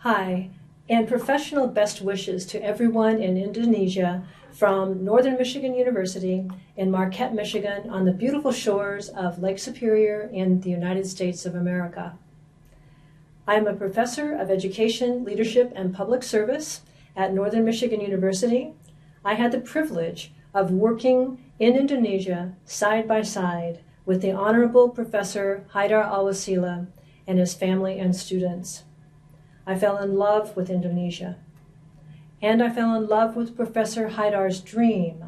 Hi, and professional best wishes to everyone in Indonesia from Northern Michigan University in Marquette, Michigan, on the beautiful shores of Lake Superior in the United States of America. I am a professor of education, leadership, and public service at Northern Michigan University. I had the privilege of working in Indonesia side by side with the Honorable Professor Chaedar Alwasilah and his family and students. I fell in love with Indonesia, and I fell in love with Professor Chaedar's dream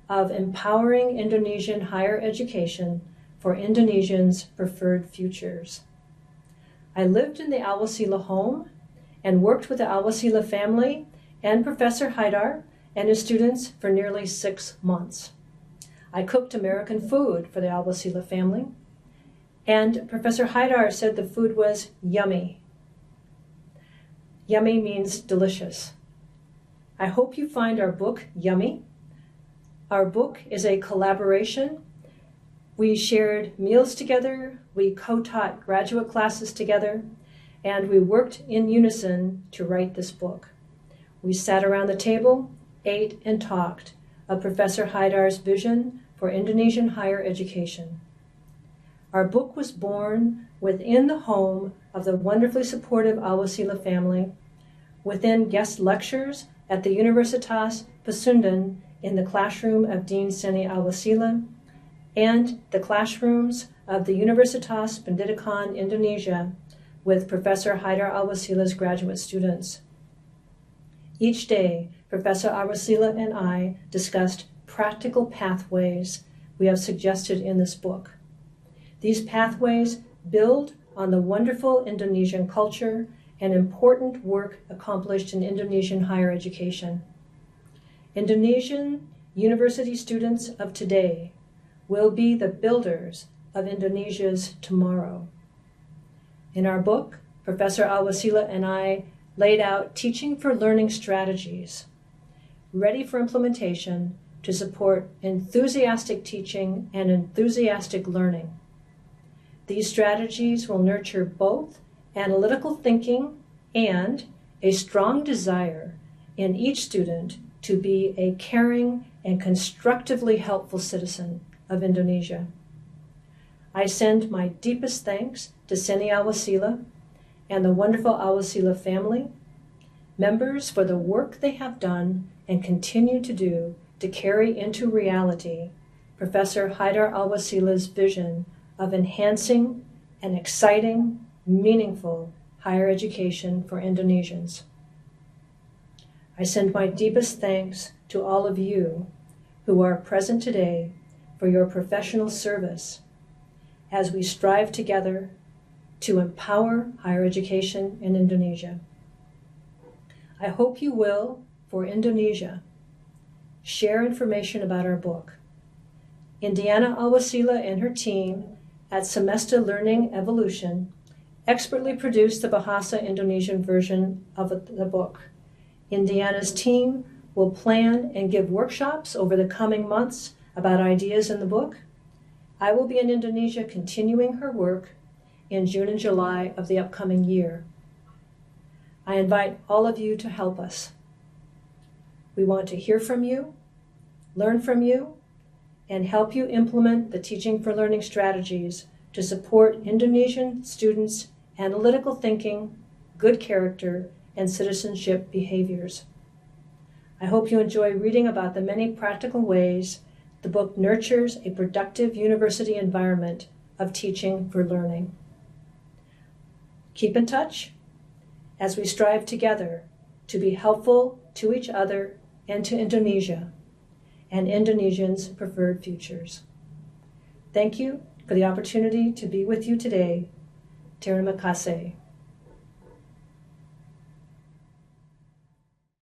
of empowering Indonesian higher education for Indonesians' preferred futures. I lived in the Alwasilah home and worked with the Alwasilah family and Professor Chaedar and his students for nearly 6 months. I cooked American food for the Alwasilah family, and Professor Chaedar said the food was yummy. Yummy means delicious. I hope you find our book yummy. Our book is a collaboration. We shared meals together, we co-taught graduate classes together, and we worked in unison to write this book. We sat around the table, ate, and talked of Professor Chaedar's vision for Indonesian higher education. Our book was born within the home of the wonderfully supportive Alwasilah family, within guest lectures at the Universitas Pendidikan in the classroom of Dean Seni Alwasilah, and the classrooms of the Universitas Pendidikan Indonesia with Professor Chaedar Alwasilah's graduate students. Each day, Professor Alwasilah and I discussed practical pathways we have suggested in this book. These pathways build on the wonderful Indonesian culture and important work accomplished in Indonesian higher education. Indonesian university students of today will be the builders of Indonesia's tomorrow. In our book, Professor Alwasilah and I laid out teaching for learning strategies, ready for implementation to support enthusiastic teaching and enthusiastic learning. These strategies will nurture both analytical thinking and a strong desire in each student to be a caring and constructively helpful citizen of Indonesia. I send my deepest thanks to Seni Alwasilah and the wonderful Alwasilah family, members for the work they have done and continue to do to carry into reality Professor Chaedar Alwasilah's vision of enhancing an exciting, meaningful higher education for Indonesians. I send my deepest thanks to all of you who are present today for your professional service as we strive together to empower higher education in Indonesia. I hope you will, for Indonesia, share information about our book. Indiana Alwasilah and her team at Semesta Learning Evolution expertly produced the Bahasa Indonesian version of the book. Indiana's team will plan and give workshops over the coming months about ideas in the book. I will be in Indonesia continuing her work in June and July of the upcoming year. I invite all of you to help us. We want to hear from you, learn from you, and help you implement the Teaching for Learning strategies to support Indonesian students' analytical thinking, good character, and citizenship behaviors. I hope you enjoy reading about the many practical ways the book nurtures a productive university environment of teaching for learning. Keep in touch as we strive together to be helpful to each other and to Indonesia and Indonesians' preferred futures. Thank you for the opportunity to be with you today. Terima kasih.